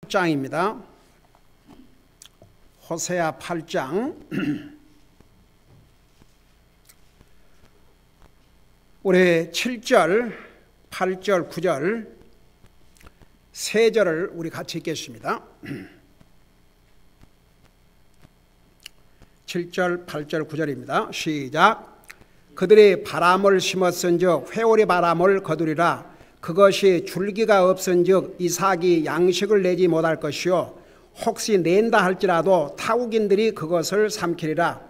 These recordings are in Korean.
8장입니다. 호세아 8장. 우리 7절, 8절, 9절 세 절을 우리 같이 읽겠습니다. 7절, 8절, 9절입니다. 시작. 그들이 바람을 심었은즉 회오리 바람을 거두리라. 그것이 줄기가 없은즉 이삭이 양식을 내지 못할 것이요 혹시 낸다 할지라도 타국인들이 그것을 삼키리라.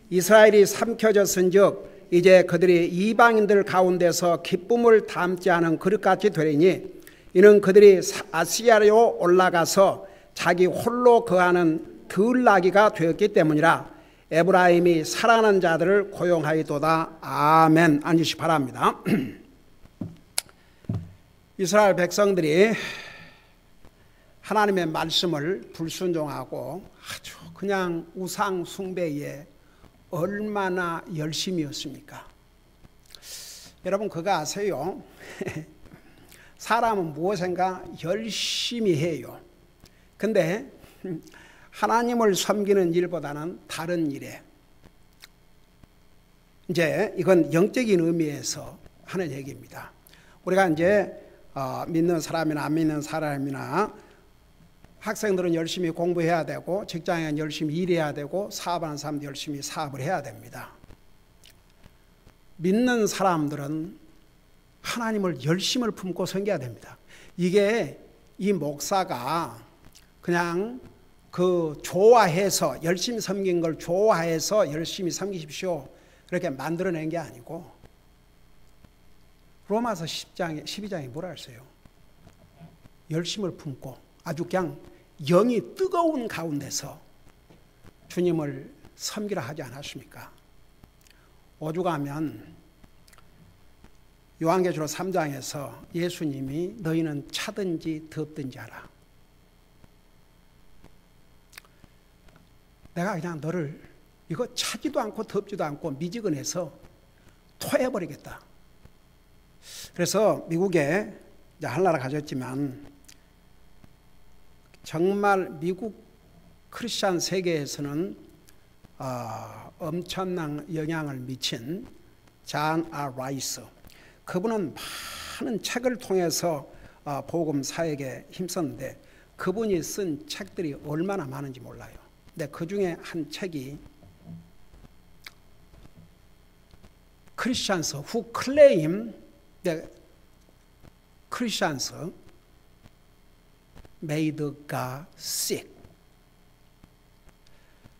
이스라엘이 삼켜졌은즉 이제 그들이 이방인들 가운데서 기쁨을 담지 않은 그릇같이 되리니 이는 그들이 아시아로 올라가서 자기 홀로 거하는 들나귀가 되었기 때문이라. 에브라임이 살아난 자들을 고용하이도다. 아멘. 앉으시 바랍니다. 이스라엘 백성들이 하나님의 말씀을 불순종하고 아주 그냥 우상 숭배에 얼마나 열심이었습니까? 여러분 그거 아세요? 사람은 무엇인가 열심히 해요. 근데 하나님을 섬기는 일보다는 다른 일에, 이제 이건 영적인 의미에서 하는 얘기입니다. 우리가 이제 믿는 사람이나 안 믿는 사람이나 학생들은 열심히 공부해야 되고 직장에는 열심히 일해야 되고 사업하는 사람도 열심히 사업을 해야 됩니다. 믿는 사람들은 하나님을 열심을 품고 섬겨야 됩니다. 이게 이 목사가 그냥 그 좋아해서 열심히 섬긴 걸 좋아해서 열심히 섬기십시오 그렇게 만들어낸 게 아니고, 로마서 12장에 뭐라 했어요? 열심을 품고 아주 그냥 영이 뜨거운 가운데서 주님을 섬기라 하지 않았습니까? 오죽하면 요한계시록 3장에서 예수님이 너희는 차든지 덥든지 하라. 내가 그냥 너를 이거 차지도 않고 덥지도 않고 미지근해서 토해버리겠다. 그래서 미국에 이제 한나라 가셨지만 정말 미국 크리스찬 세계에서는 엄청난 영향을 미친 존 아 라이스, 그분은 많은 책을 통해서 복음 사역에 힘썼는데 그분이 쓴 책들이 얼마나 많은지 몰라요. 근데 그 중에 한 책이 Christians who claim that Christians made God sick.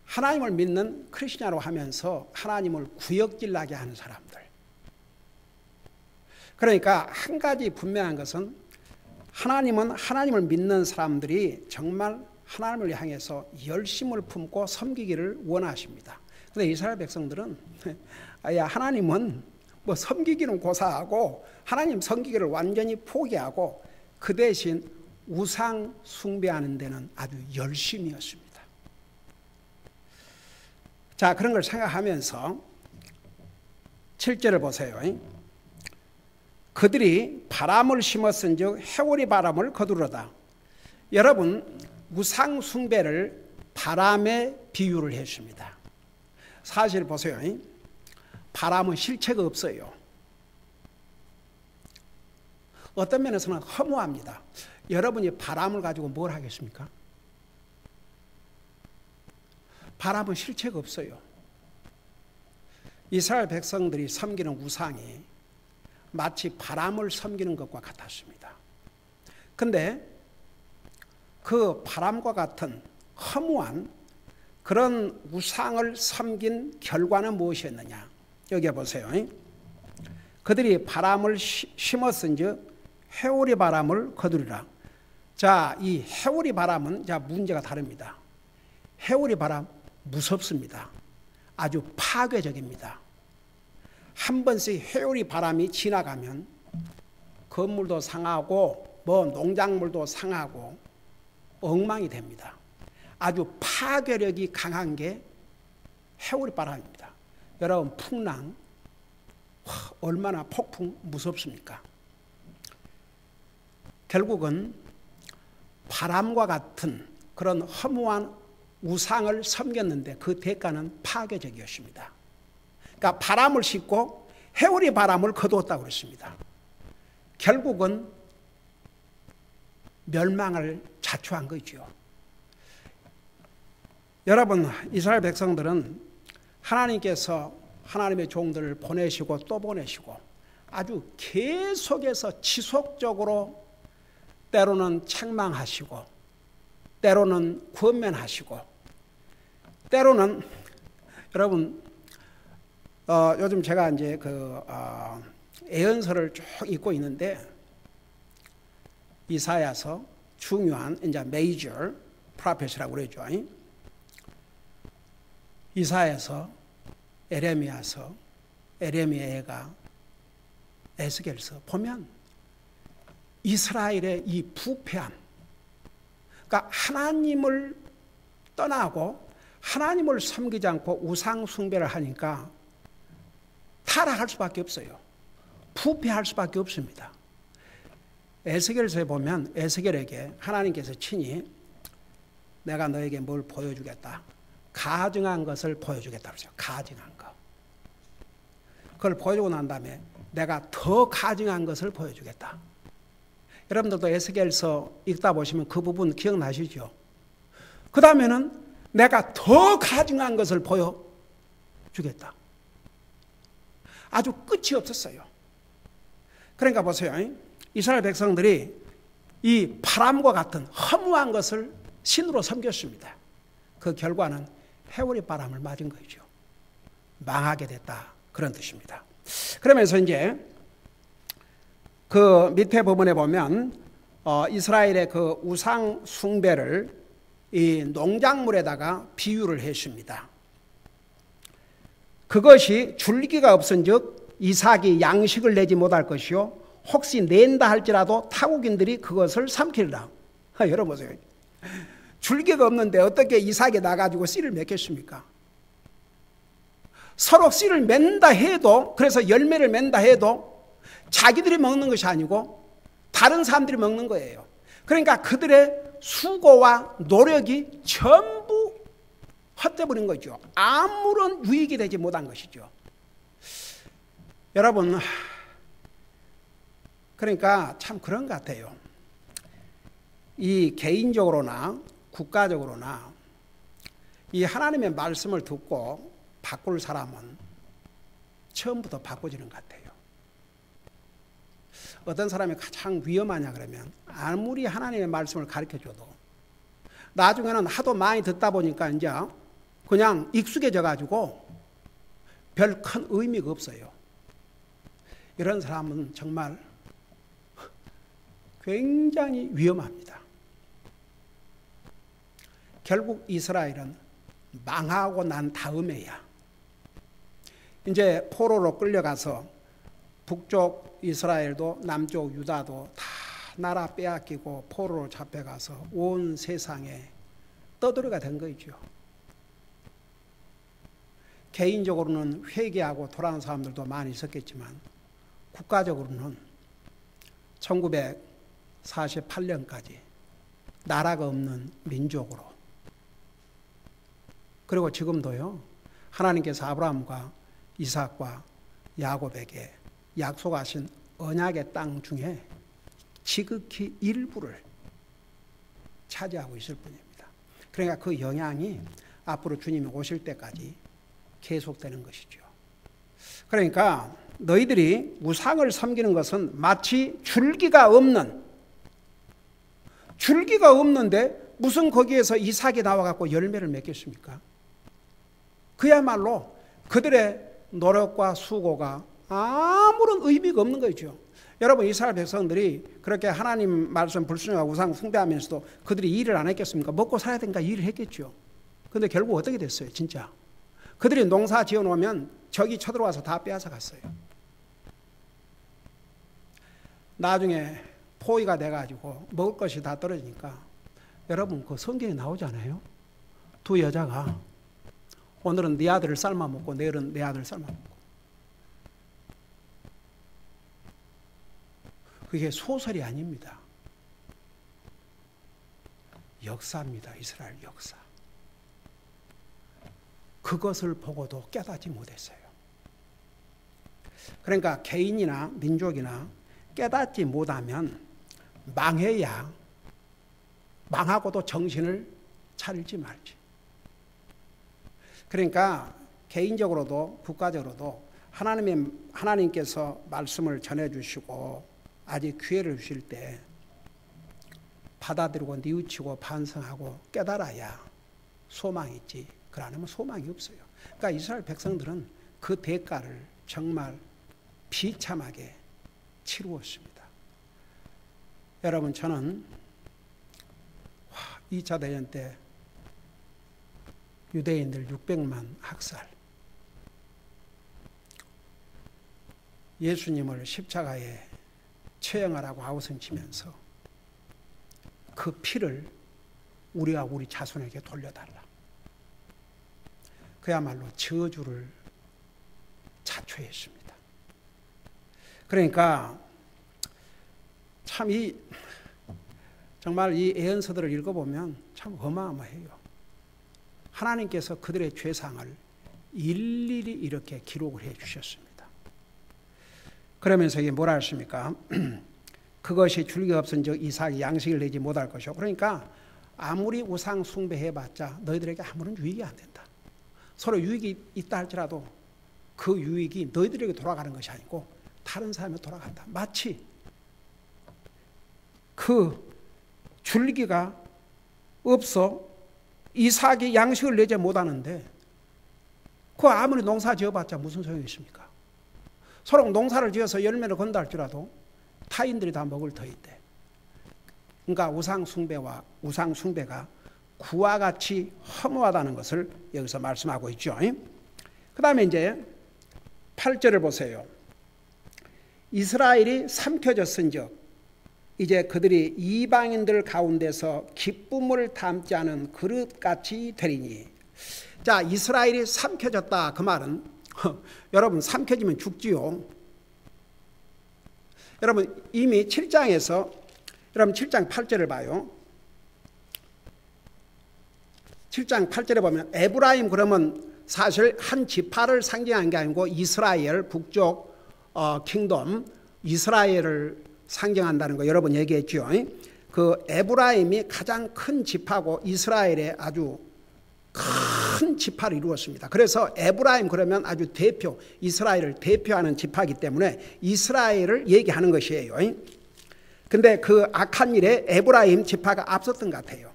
하나님을 믿는 크리스찬으로 하면서 하나님을 구역질나게 하는 사람들. 그러니까 한 가지 분명한 것은 하나님은 하나님을 믿는 사람들이 정말 하나님을 향해서 열심을 품고 섬기기를 원하십니다. 그런데 이스라엘 백성들은 하나님은 뭐 섬기기는 고사하고 하나님 섬기기를 완전히 포기하고 그 대신 우상 숭배하는 데는 아주 열심이었습니다. 자, 그런 걸 생각하면서 7절을 보세요. 그들이 바람을 심었은즉 회오리 바람을 거두려다. 여러분, 우상 숭배를 바람에 비유를 했습니다. 사실 보세요. 바람은 실체가 없어요. 어떤 면에서는 허무합니다. 여러분이 바람을 가지고 뭘 하겠습니까? 바람은 실체가 없어요. 이스라엘 백성들이 섬기는 우상이 마치 바람을 섬기는 것과 같았습니다. 그런데 그 바람과 같은 허무한 그런 우상을 섬긴 결과는 무엇이었느냐? 여기 보세요. 그들이 바람을 심었은즉 회오리 바람을 거두리라. 자, 이 회오리 바람은 자 문제가 다릅니다. 회오리 바람 무섭습니다. 아주 파괴적입니다. 한 번씩 회오리 바람이 지나가면 건물도 상하고 뭐 농작물도 상하고 엉망이 됩니다. 아주 파괴력이 강한 게 회오리 바람입니다. 여러분 풍랑 얼마나 폭풍 무섭습니까? 결국은 바람과 같은 그런 허무한 우상을 섬겼는데 그 대가는 파괴적이었습니다. 그러니까 바람을 싣고 해오리 바람을 거두었다고 그랬습니다. 결국은 멸망을 자초한 거죠. 여러분, 이스라엘 백성들은 하나님께서 하나님의 종들을 보내시고 또 보내시고 아주 계속해서 지속적으로 때로는 책망하시고 때로는 권면하시고 때로는 여러분 요즘 제가 이제 예언서를 쭉 읽고 있는데 이사야서 중요한 이제 메이저 프로페시라고 그러죠. 이사야서, 에레미야서, 에레미야가 에스겔서 보면 이스라엘의 이 부패함, 그러니까 하나님을 떠나고 하나님을 섬기지 않고 우상 숭배를 하니까 타락할 수밖에 없어요. 부패할 수밖에 없습니다. 에스겔서에 보면 에스겔에게 하나님께서 친히 내가 너에게 뭘 보여주겠다. 가증한 것을 보여주겠다 그러죠. 가증한 거. 그걸 보여주고 난 다음에 내가 더 가증한 것을 보여주겠다. 여러분들도 에스겔서 읽다 보시면 그 부분 기억나시죠? 그 다음에는 내가 더 가증한 것을 보여주겠다. 아주 끝이 없었어요. 그러니까 보세요. 이스라엘 백성들이 이 바람과 같은 허무한 것을 신으로 섬겼습니다. 그 결과는 해오리 바람을 맞은 거죠. 망하게 됐다. 그런 뜻입니다. 그러면서 이제 그 밑에 부분에 보면 이스라엘의 그 우상 숭배를 이 농작물에다가 비유를 했습니다. 그것이 줄기가 없은즉 이삭이 양식을 내지 못할 것이요 혹시 낸다 할지라도 타국인들이 그것을 삼키리라. 여러분 보세요. 줄기가 없는데 어떻게 이삭이 나가지고 씨를 맺겠습니까? 서로 씨를 맺는다 해도, 그래서 열매를 맺는다 해도 자기들이 먹는 것이 아니고 다른 사람들이 먹는 거예요. 그러니까 그들의 수고와 노력이 전부 헛되버린 거죠. 아무런 유익이 되지 못한 것이죠. 여러분, 그러니까 참 그런 것 같아요. 이 개인적으로나 국가적으로나 이 하나님의 말씀을 듣고 바꿀 사람은 처음부터 바꿔지는 것 같아요. 어떤 사람이 가장 위험하냐 그러면 아무리 하나님의 말씀을 가르쳐줘도 나중에는 하도 많이 듣다 보니까 이제 그냥 익숙해져 가지고 별 큰 의미가 없어요. 이런 사람은 정말 굉장히 위험합니다. 결국 이스라엘은 망하고 난 다음에야 이제 포로로 끌려가서 북쪽 이스라엘도 남쪽 유다도 다 나라 빼앗기고 포로로 잡혀가서 온 세상에 떠돌이가 된 거죠. 개인적으로는 회개하고 돌아온 사람들도 많이 있었겠지만 국가적으로는 1948년까지 나라가 없는 민족으로, 그리고 지금도요, 하나님께서 아브라함과 이삭과 야곱에게 약속하신 언약의 땅 중에 지극히 일부를 차지하고 있을 뿐입니다. 그러니까 그 영향이 앞으로 주님이 오실 때까지 계속되는 것이죠. 그러니까 너희들이 우상을 섬기는 것은 마치 줄기가 없는데 무슨 거기에서 이삭이 나와갖고 열매를 맺겠습니까? 그야말로 그들의 노력과 수고가 아무런 의미가 없는 거죠. 여러분, 이스라엘 백성들이 그렇게 하나님 말씀 불순종하고 우상 숭배하면서도 그들이 일을 안 했겠습니까? 먹고 살아야 되니까 일을 했겠죠. 그런데 결국 어떻게 됐어요? 진짜 그들이 농사 지어놓으면 적이 쳐들어와서 다 빼앗아 갔어요. 나중에 포위가 돼가지고 먹을 것이 다 떨어지니까 여러분 그 성경에 나오잖아요. 두 여자가 오늘은 네 아들을 삶아 먹고 내일은 내 아들을 삶아 먹고. 그게 소설이 아닙니다. 역사입니다. 이스라엘 역사. 그것을 보고도 깨닫지 못했어요. 그러니까 개인이나 민족이나 깨닫지 못하면 망해야 망하고도 정신을 차릴지 말지. 그러니까 개인적으로도 국가적으로도 하나님께서 말씀을 전해주시고 아직 기회를 주실 때 받아들이고 뉘우치고 반성하고 깨달아야 소망이 있지. 그러면 소망이 없어요. 그러니까 이스라엘 백성들은 그 대가를 정말 비참하게 치루었습니다. 여러분, 저는 2차 대전 때 유대인들 600만 학살, 예수님을 십자가에 처형하라고 아우성치면서 그 피를 우리와 우리 자손에게 돌려달라. 그야말로 저주를 자초했습니다. 그러니까 참 정말 이 예언서들을 읽어보면 참 어마어마해요. 하나님께서 그들의 죄상을 일일이 이렇게 기록을 해 주셨습니다. 그러면서 이게 뭐라 했습니까? 그것이 줄기가 없은즉 이삭이 양식을 내지 못할 것이요. 그러니까 아무리 우상 숭배해봤자 너희들에게 아무런 유익이 안 된다. 서로 유익이 있다 할지라도 그 유익이 너희들에게 돌아가는 것이 아니고 다른 사람에 돌아간다. 마치 그 줄기가 없어 이삭이 양식을 내지 못하는데 그 아무리 농사 지어봤자 무슨 소용이 있습니까? 서로 농사를 지어서 열매를 건다 할지라도 타인들이 다 먹을 터인데. 그러니까 우상 숭배가 구와 같이 허무하다는 것을 여기서 말씀하고 있죠. 그 다음에 이제 8절을 보세요. 이스라엘이 삼켜졌은즉 이제 그들이 이방인들 가운데서 기쁨을 담지 않은 그릇같이 되리니. 자, 이스라엘이 삼켜졌다. 그 말은 여러분, 삼켜지면 죽지요. 여러분, 이미 7장에서 여러분 7장 8절을 봐요. 7장 8절에 보면 에브라임, 그러면 사실 한 지파를 상징하는 게 아니고 이스라엘 북쪽 킹덤 이스라엘을 상징한다는 거 여러 번 얘기했죠. 그 에브라임이 가장 큰 지파고 이스라엘의 아주 큰 지파를 이루었습니다. 그래서 에브라임 그러면 아주 대표, 이스라엘을 대표하는 지파이기 때문에 이스라엘을 얘기하는 것이에요. 근데 그 악한 일에 에브라임 지파가 앞섰던 것 같아요.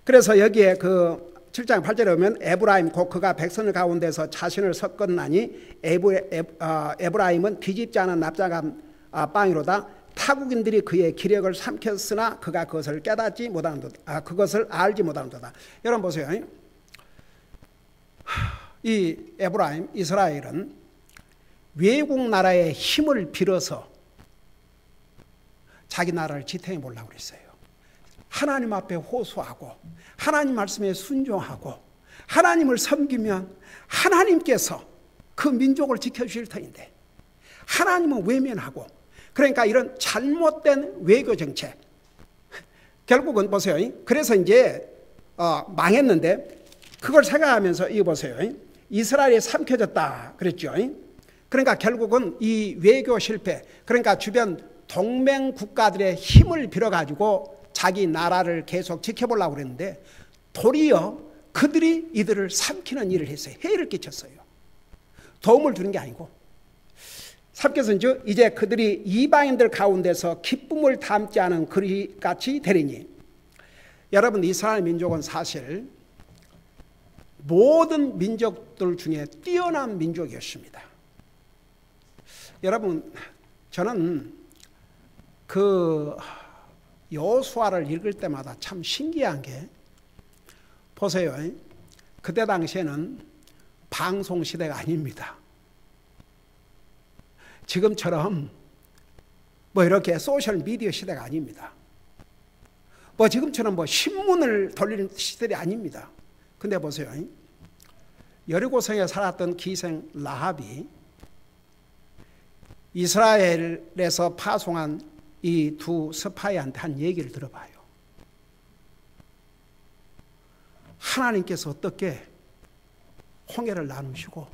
그래서 여기에 그 7장 8절에 보면 에브라임 곧 그가 백성 가운데서 자신을 섞었나니 에브라임은 뒤집지 않은 납작한 빵이로다. 타국인들이 그의 기력을 삼켰으나 그가 그것을 깨닫지 못하는도다. 그것을 알지 못하는도다. 여러분 보세요. 이 에브라임, 이스라엘은 외국 나라의 힘을 빌어서 자기 나라를 지탱해 보려고 그랬어요. 하나님 앞에 호소하고 하나님 말씀에 순종하고 하나님을 섬기면 하나님께서 그 민족을 지켜주실 터인데 하나님은 외면하고, 그러니까 이런 잘못된 외교 정책, 결국은 보세요. 그래서 이제 망했는데 그걸 생각하면서 이거 보세요. 이스라엘이 삼켜졌다 그랬죠. 그러니까 결국은 이 외교 실패, 그러니까 주변 동맹 국가들의 힘을 빌어가지고 자기 나라를 계속 지켜보려고 그랬는데 도리어 그들이 이들을 삼키는 일을 했어요. 해를 끼쳤어요. 도움을 주는 게 아니고. 삼켜서인즉 이제 그들이 이방인들 가운데서 기쁨을 담지 않은 그릇같이 되리니. 여러분, 이스라엘 민족은 사실 모든 민족들 중에 뛰어난 민족이었습니다. 여러분, 저는 그 여호수아를 읽을 때마다 참 신기한 게, 보세요. 그때 당시에는 방송 시대가 아닙니다. 지금처럼 뭐 이렇게 소셜 미디어 시대가 아닙니다. 뭐 지금처럼 뭐 신문을 돌리는 시대가 아닙니다. 근데 보세요. 여리고성에 살았던 기생 라합이 이스라엘에서 파송한 이 두 스파이한테 한 얘기를 들어봐요. 하나님께서 어떻게 홍해를 나누시고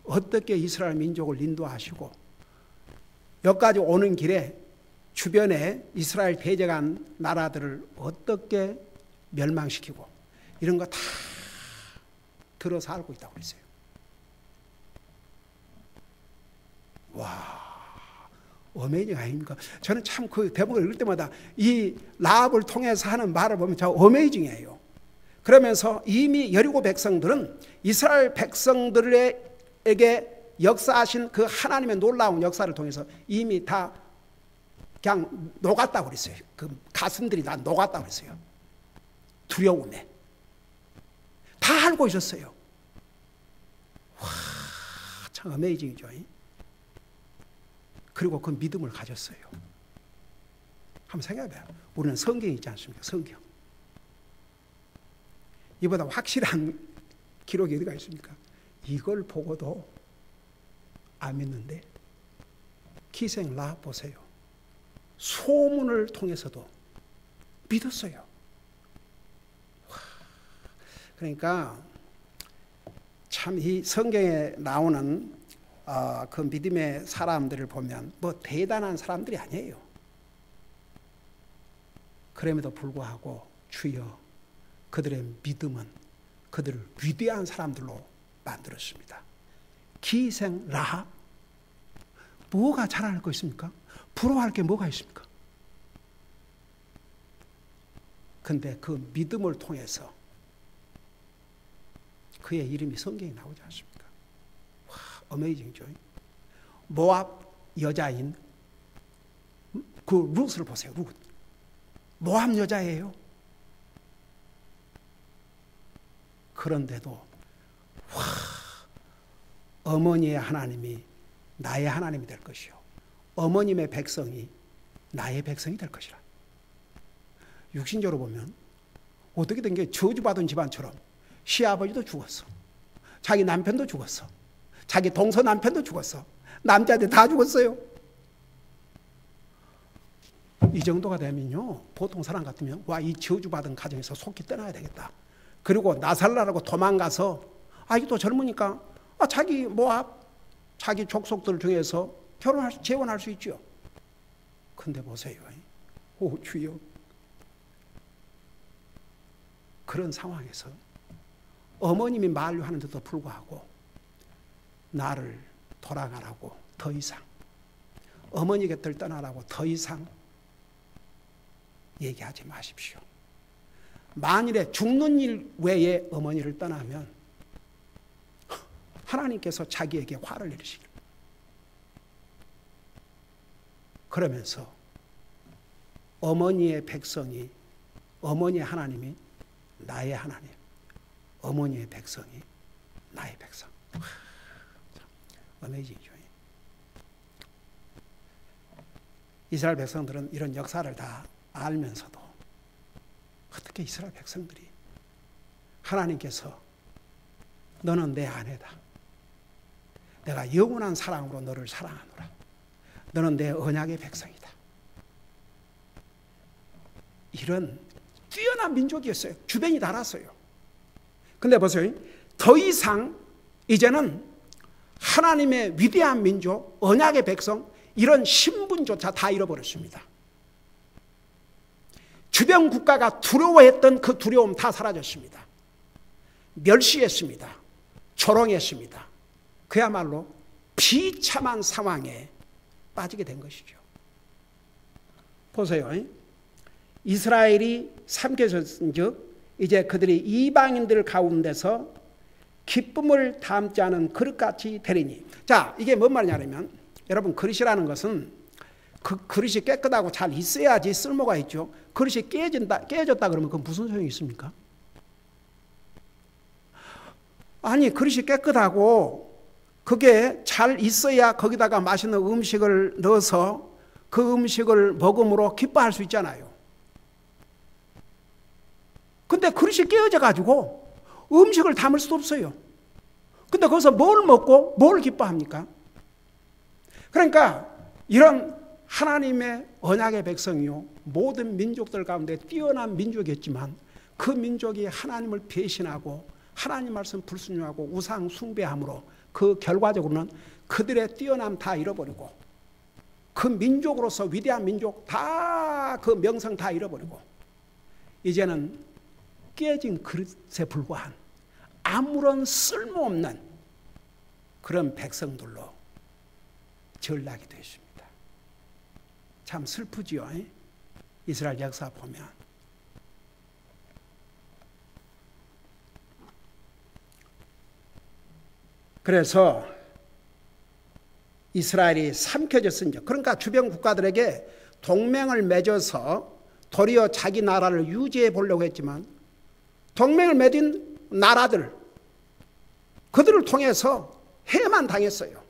어떻게 이스라엘 민족을 인도하시고 여기까지 오는 길에 주변에 이스라엘 배제간 나라들을 어떻게 멸망시키고 이런 거 다 들어서 알고 있다고 그랬어요. 와, 어메이징 아닙니까? 저는 참 그 대목을 읽을 때마다 이 라합을 통해서 하는 말을 보면 저 어메이징이에요. 그러면서 이미 여리고 백성들은 이스라엘 백성들에게 역사하신 그 하나님의 놀라운 역사를 통해서 이미 다 그냥 녹았다고 그랬어요. 그 가슴들이 다 녹았다고 그랬어요. 두려움에. 다 알고 있었어요. 와, 참 어메이징이죠. 그리고 그 믿음을 가졌어요. 한번 생각해봐요. 우리는 성경이 있지 않습니까? 성경. 이보다 확실한 기록이 어디가 있습니까? 이걸 보고도 안 믿는데 기생 라합 보세요. 소문을 통해서도 믿었어요. 그러니까 참 이 성경에 나오는 그 믿음의 사람들을 보면 뭐 대단한 사람들이 아니에요. 그럼에도 불구하고 주여 그들의 믿음은 그들을 위대한 사람들로 만들었습니다. 기생 라합 뭐가 자랑할 거 있습니까? 부러워할 게 뭐가 있습니까? 근데 그 믿음을 통해서 그의 이름이 성경에 나오지 않습니까? 와, 어메이징이죠. 모압 여자인 그 룻을 보세요. 룻. 모압 여자예요. 그런데도 와, 어머니의 하나님이 나의 하나님이 될 것이요. 어머님의 백성이 나의 백성이 될 것이라. 육신적으로 보면 어떻게 된 게 저주받은 집안처럼 시아버지도 죽었어. 자기 남편도 죽었어. 자기 동서 남편도 죽었어. 남자들 다 죽었어요. 이 정도가 되면요, 보통 사람 같으면 와, 이 저주받은 가정에서 속히 떠나야 되겠다. 그리고 나살라라고 도망가서 이것도 젊으니까 자기 모압 자기 족속들 중에서 재혼할 수 있죠. 근데 보세요. 오 주여, 그런 상황에서 어머님이 만류하는데도 불구하고 나를 돌아가라고 더 이상 어머니 곁을 떠나라고 더 이상 얘기하지 마십시오. 만일에 죽는 일 외에 어머니를 떠나면 하나님께서 자기에게 화를 내리시길. 그러면서 어머니의 백성이, 어머니의 하나님이 나의 하나님, 어머니의 백성이 나의 백성. 어메이징이죠. 이스라엘 백성들은 이런 역사를 다 알면서도 어떻게 이스라엘 백성들이 하나님께서 너는 내 아내다. 내가 영원한 사랑으로 너를 사랑하노라. 너는 내 언약의 백성이다. 이런 뛰어난 민족이었어요. 주변이 다 알았어요. 근데 보세요. 더 이상 이제는 하나님의 위대한 민족, 언약의 백성, 이런 신분조차 다 잃어버렸습니다. 주변 국가가 두려워했던 그 두려움 다 사라졌습니다. 멸시했습니다. 조롱했습니다. 그야말로 비참한 상황에 빠지게 된 것이죠. 보세요. 이스라엘이 삼켜졌은즉 이제 그들이 이방인들 가운데서 기쁨을 담지 않은 그릇같이 되리니. 자, 이게 뭔 말이냐면, 여러분, 그릇이라는 것은 그 그릇이 깨끗하고 잘 있어야지 쓸모가 있죠. 그릇이 깨졌다 그러면 그건 무슨 소용이 있습니까? 아니, 그릇이 깨끗하고 그게 잘 있어야 거기다가 맛있는 음식을 넣어서 그 음식을 먹음으로 기뻐할 수 있잖아요. 근데 그릇이 깨어져 가지고 음식을 담을 수도 없어요. 근데 거기서 뭘 먹고 뭘 기뻐합니까? 그러니까 이런 하나님의 언약의 백성이요, 모든 민족들 가운데 뛰어난 민족이었지만 그 민족이 하나님을 배신하고 하나님 말씀 불순종하고 우상 숭배함으로 그 결과적으로는 그들의 뛰어남 다 잃어버리고 그 민족으로서 위대한 민족 다 그 명성 다 잃어버리고 이제는 깨진 그릇에 불과한 아무런 쓸모없는 그런 백성들로 전락이 되었습니다. 참 슬프지요. 이스라엘 역사 보면. 그래서 이스라엘이 삼켜졌으니 그러니까 주변 국가들에게 동맹을 맺어서 도리어 자기 나라를 유지해 보려고 했지만 동맹을 맺은 나라들 그들을 통해서 해만 당했어요.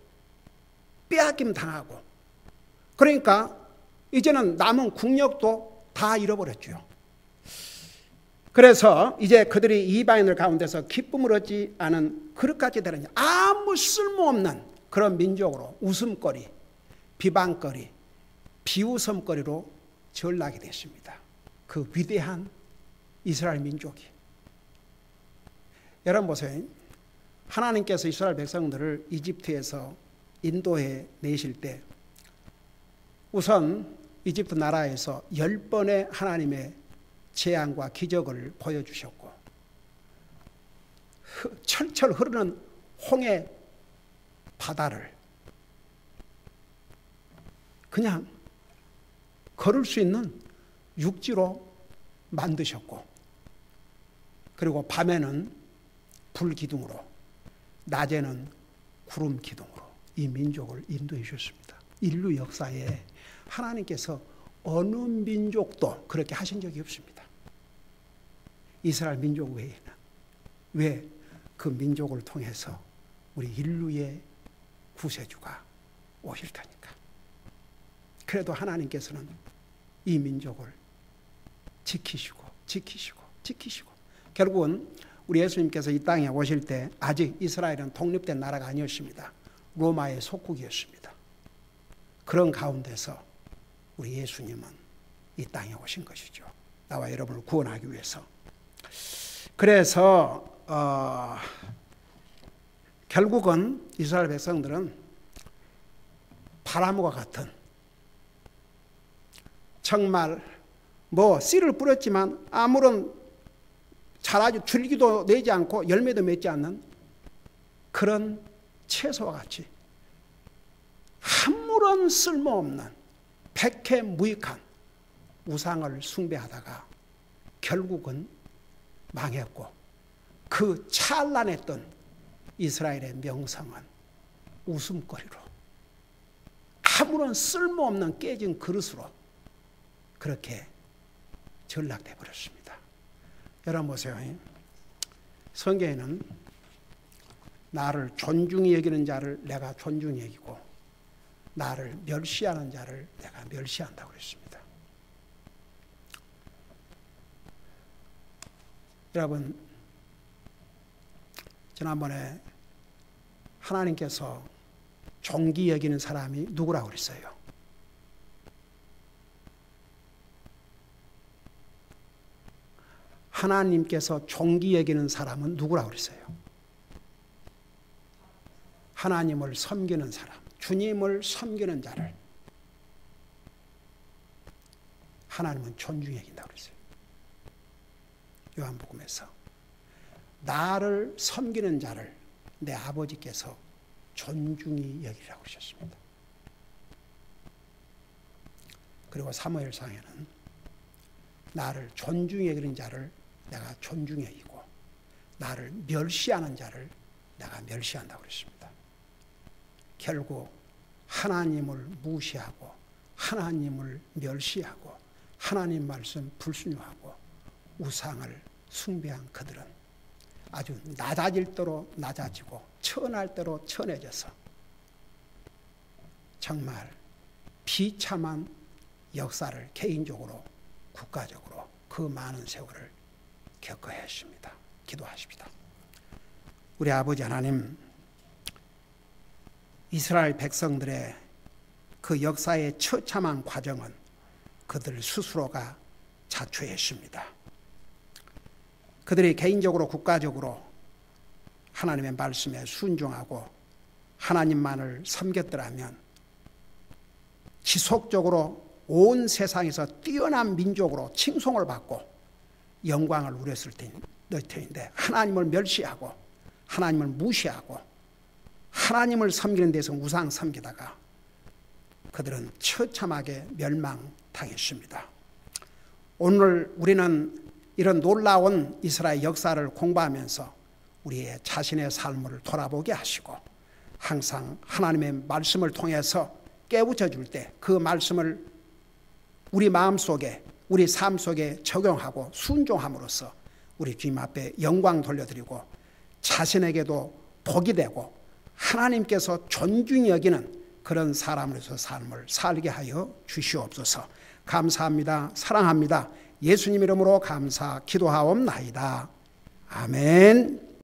빼앗김 당하고. 그러니까 이제는 남은 국력도 다 잃어버렸죠. 그래서 이제 그들이 이방인들 가운데서 기쁨을 얻지 않은 그릇같이 되는 아무 쓸모없는 그런 민족으로 웃음거리, 비방거리, 비웃음거리로 전락이 됐습니다. 그 위대한 이스라엘 민족이. 여러분 보세요. 하나님께서 이스라엘 백성들을 이집트에서 인도해 내실 때 우선 이집트 나라에서 10번의 하나님의 재앙과 기적을 보여주셨고 철철 흐르는 홍해 바다를 그냥 걸을 수 있는 육지로 만드셨고 그리고 밤에는 불기둥으로 낮에는 구름 기둥으로 이 민족을 인도해 주셨습니다. 인류 역사에 하나님께서 어느 민족도 그렇게 하신 적이 없습니다. 이스라엘 민족 외에는. 왜? 그 민족을 통해서 우리 인류의 구세주가 오실 테니까. 그래도 하나님께서는 이 민족을 지키시고 결국은 우리 예수님께서 이 땅에 오실 때 아직 이스라엘은 독립된 나라가 아니었습니다. 로마의 속국이었습니다. 그런 가운데서 우리 예수님은 이 땅에 오신 것이죠. 나와 여러분을 구원하기 위해서. 그래서 결국은 이스라엘 백성들은 바람과 같은 정말 씨를 뿌렸지만 아무런 자라지 줄기도 내지 않고 열매도 맺지 않는 그런 채소와 같이 아무런 쓸모없는 백해무익한 우상을 숭배하다가 결국은 망했고 그 찬란했던 이스라엘의 명성은 웃음거리로 아무런 쓸모없는 깨진 그릇으로 그렇게 전락돼 버렸습니다. 여러분 보세요. 성경에는 나를 존중히 여기는 자를 내가 존중히 여기고 나를 멸시하는 자를 내가 멸시한다고 그랬습니다. 여러분 지난번에 하나님께서 존귀 여기는 사람이 누구라고 그랬어요? 하나님께서 존귀 여기는 사람은 누구라고 그랬어요? 하나님을 섬기는 사람, 주님을 섬기는 자를 하나님은 존중히 여긴다고 그랬어요. 요한복음에서 나를 섬기는 자를 내 아버지께서 존중히 여기라고 그러셨습니다. 그리고 사무엘상에는 나를 존중히 여기는 자를 내가 존중히 여기고 나를 멸시하는 자를 내가 멸시한다고 그랬습니다. 결국 하나님을 무시하고 하나님을 멸시하고 하나님 말씀 불순종하고 우상을 숭배한 그들은 아주 낮아질 대로 낮아지고 천할 대로 천해져서 정말 비참한 역사를 개인적으로 국가적으로 그 많은 세월을 겪어야 했습니다. 기도하십니다. 우리 아버지 하나님, 이스라엘 백성들의 그 역사의 처참한 과정은 그들 스스로가 자초했습니다. 그들이 개인적으로 국가적으로 하나님의 말씀에 순종하고 하나님만을 섬겼더라면 지속적으로 온 세상에서 뛰어난 민족으로 칭송을 받고 영광을 누렸을 터인데 하나님을 멸시하고 하나님을 무시하고 하나님을 섬기는 데서 우상 섬기다가 그들은 처참하게 멸망당했습니다. 오늘 우리는 이런 놀라운 이스라엘 역사를 공부하면서 우리의 자신의 삶을 돌아보게 하시고 항상 하나님의 말씀을 통해서 깨우쳐 줄 때 그 말씀을 우리 마음속에 우리 삶 속에 적용하고 순종함으로써 우리 주님 앞에 영광 돌려드리고 자신에게도 복이 되고 하나님께서 존중히 여기는 그런 사람으로서 삶을 살게 하여 주시옵소서. 감사합니다. 사랑합니다. 예수님 이름으로 감사 기도하옵나이다. 아멘.